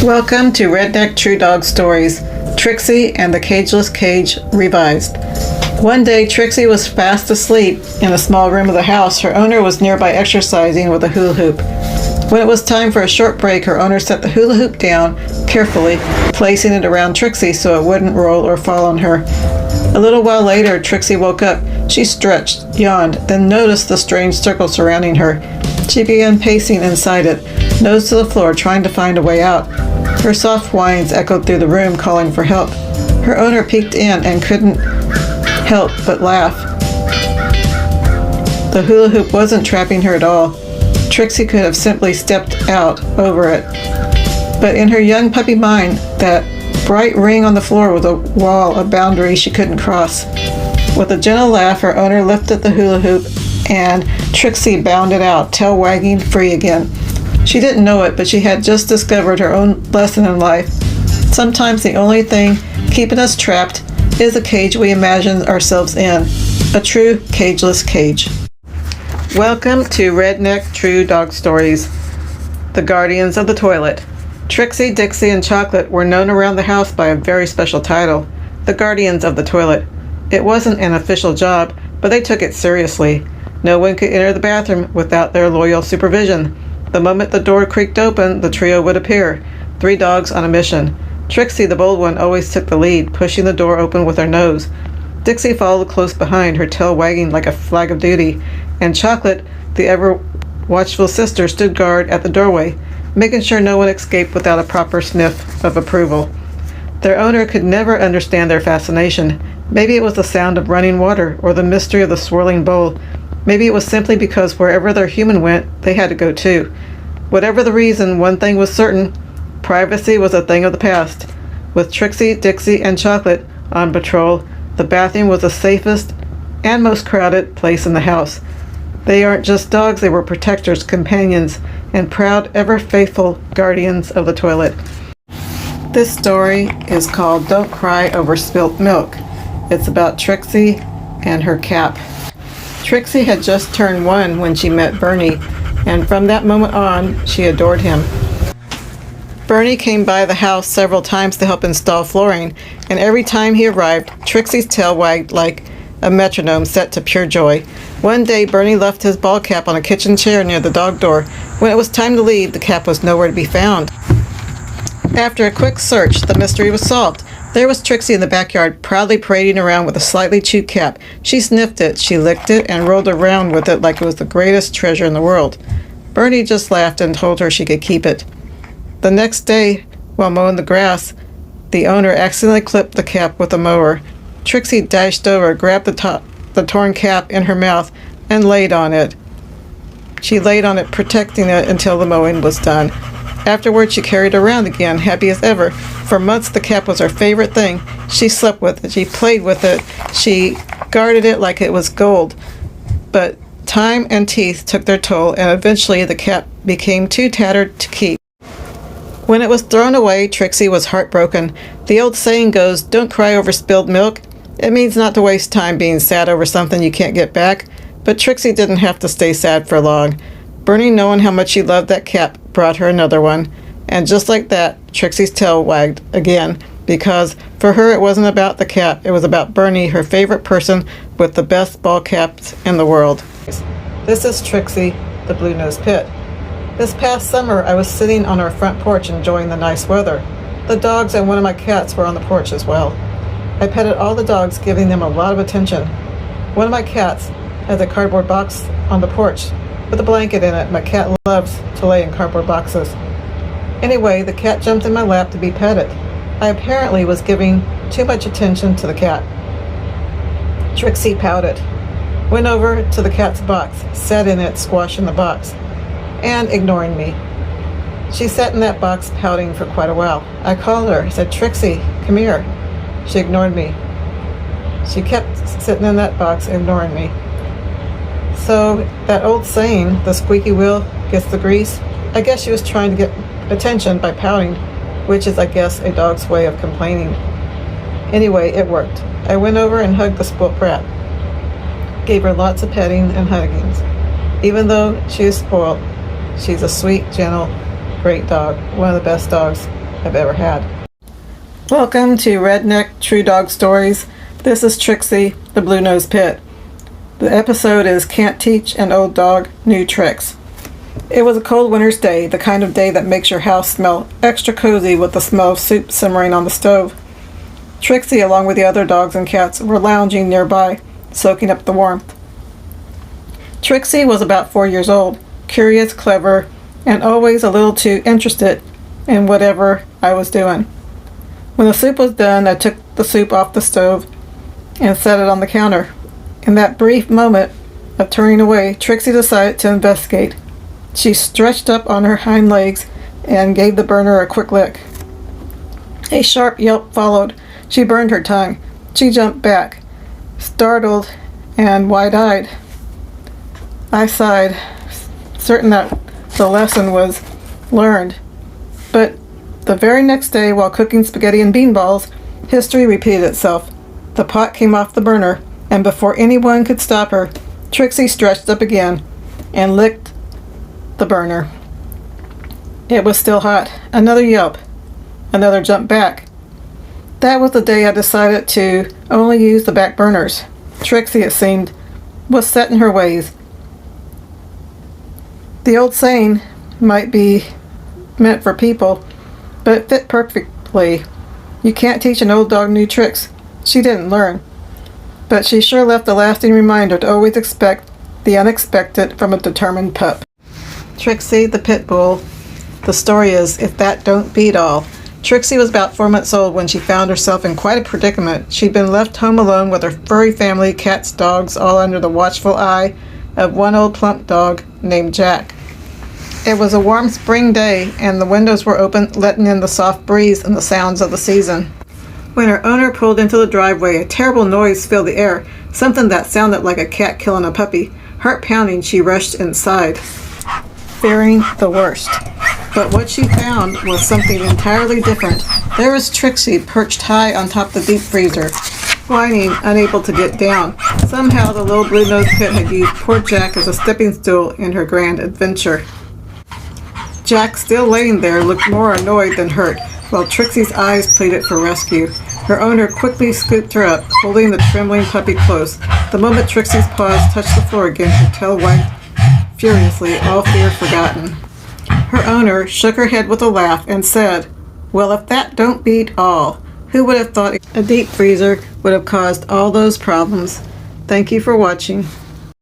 Welcome to Redneck True Dog Stories, Trixie and the Cageless Cage Revised. One day, Trixie was fast asleep in a small room of the house. Her owner was nearby exercising with a hula hoop. When it was time for a short break, her owner set the hula hoop down carefully, placing it around Trixie so it wouldn't roll or fall on her. A little while later, Trixie woke up. She stretched, yawned, then noticed the strange circle surrounding her. She began pacing inside it, nose to the floor, trying to find a way out. Her soft whines echoed through the room, calling for help. Her owner peeked in and couldn't help but laugh. The hula hoop wasn't trapping her at all. Trixie could have simply stepped out over it. But in her young puppy mind, that bright ring on the floor was a wall, a boundary she couldn't cross. With a gentle laugh, her owner lifted the hula hoop and Trixie bounded out, tail wagging, free again. She didn't know it, but she had just discovered her own lesson in life. Sometimes the only thing keeping us trapped is a cage we imagine ourselves in, a true cageless cage. Welcome to Redneck True Dog Stories, the guardians of the toilet. Trixie, Dixie, and Chocolate were known around the house by a very special title, the guardians of the toilet. It wasn't an official job, but they took it seriously. No one could enter the bathroom without their loyal supervision. The moment the door creaked open, the trio would appear, 3 dogs on a mission. Trixie, the bold one, always took the lead, pushing the door open with her nose. Dixie followed close behind, her tail wagging like a flag of duty, and Chocolate, the ever-watchful sister, stood guard at the doorway, making sure no one escaped without a proper sniff of approval. Their owner could never understand their fascination. Maybe it was the sound of running water, or the mystery of the swirling bowl. Maybe it was simply because wherever their human went, they had to go too. Whatever the reason, one thing was certain: privacy was a thing of the past. With Trixie, Dixie, and Chocolate on patrol, the bathroom was the safest and most crowded place in the house. They aren't just dogs, they were protectors, companions, and proud, ever-faithful guardians of the toilet. This story is called Don't Cry Over Spilt Milk. It's about Trixie and her cap. Trixie had just turned 1 when she met Bernie, and from that moment on, she adored him. Bernie came by the house several times to help install flooring, and every time he arrived, Trixie's tail wagged like a metronome set to pure joy. One day, Bernie left his ball cap on a kitchen chair near the dog door. When it was time to leave, the cap was nowhere to be found. After a quick search, the mystery was solved. There was Trixie in the backyard, proudly parading around with a slightly chewed cap. She sniffed it, she licked it, and rolled around with it like it was the greatest treasure in the world. Bernie just laughed and told her she could keep it. The next day, while mowing the grass, the owner accidentally clipped the cap with a mower. Trixie dashed over, grabbed the torn cap in her mouth, and laid on it. She laid on it, protecting it until the mowing was done. Afterwards, she carried it around again, happy as ever. For months, the cap was her favorite thing. She slept with it, she played with it, she guarded it like it was gold. But time and teeth took their toll, and eventually the cap became too tattered to keep. When it was thrown away, Trixie was heartbroken. The old saying goes, "Don't cry over spilled milk." It means not to waste time being sad over something you can't get back. But Trixie didn't have to stay sad for long. Bernie, knowing how much she loved that cap, brought her another one. And just like that, Trixie's tail wagged again, because for her it wasn't about the cap, it was about Bernie, her favorite person with the best ball caps in the world. This is Trixie, the blue-nosed pit. This past summer, I was sitting on our front porch enjoying the nice weather. The dogs and one of my cats were on the porch as well. I petted all the dogs, giving them a lot of attention. One of my cats has a cardboard box on the porch with a blanket in it. My cat loves to lay in cardboard boxes. Anyway, the cat jumped in my lap to be petted. I apparently was giving too much attention to the cat. Trixie pouted, went over to the cat's box, sat in it, squashing the box, and ignoring me. She sat in that box pouting for quite a while. I called her, said, "Trixie, come here." She ignored me. She kept sitting in that box, ignoring me. So that old saying, the squeaky wheel gets the grease, I guess she was trying to get attention by pouting, which is, I guess, a dog's way of complaining. Anyway, it worked. I went over and hugged the spoilt brat. Gave her lots of petting and huggings. Even though she is spoiled, she's a sweet, gentle, great dog. One of the best dogs I've ever had. Welcome to Redneck True Dog Stories. This is Trixie, the Blue-Nosed Pit. The episode is Can't Teach an Old Dog New Tricks. It was a cold winter's day, the kind of day that makes your house smell extra cozy with the smell of soup simmering on the stove. Trixie, along with the other dogs and cats, were lounging nearby, soaking up the warmth. Trixie was about 4 years old, curious, clever, and always a little too interested in whatever I was doing. When the soup was done, I took the soup off the stove and set it on the counter. In that brief moment of turning away, Trixie decided to investigate. She stretched up on her hind legs and gave the burner a quick lick. A sharp yelp followed. She burned her tongue. She jumped back, startled and wide-eyed. I sighed, certain that the lesson was learned. But the very next day, while cooking spaghetti and bean balls, history repeated itself. The pot came off the burner, and before anyone could stop her, Trixie stretched up again and licked the burner. It was still hot. Another yelp. Another jump back. That was the day I decided to only use the back burners. Trixie, it seemed, was set in her ways. The old saying might be meant for people, but it fit perfectly. You can't teach an old dog new tricks. She didn't learn. But she sure left a lasting reminder to always expect the unexpected from a determined pup. Trixie the Pitbull. The story is, if that don't beat all. Trixie was about 4 months old when she found herself in quite a predicament. She'd been left home alone with her furry family, cats, dogs, all under the watchful eye of one old plump dog named Jack. It was a warm spring day, and the windows were open, letting in the soft breeze and the sounds of the season. When her owner pulled into the driveway, a terrible noise filled the air, something that sounded like a cat killing a puppy. Heart pounding, she rushed inside, fearing the worst. But what she found was something entirely different. There was Trixie perched high on top of the deep freezer, whining, unable to get down. Somehow the little Blue-Nosed Pit had used poor Jack as a stepping stool in her grand adventure. Jack, still laying there, looked more annoyed than hurt, while Trixie's eyes pleaded for rescue. Her owner quickly scooped her up, holding the trembling puppy close. The moment Trixie's paws touched the floor again, her tail wagged furiously, all fear forgotten. Her owner shook her head with a laugh and said, "Well, if that don't beat all. Who would have thought a deep freezer would have caused all those problems?" Thank you for watching.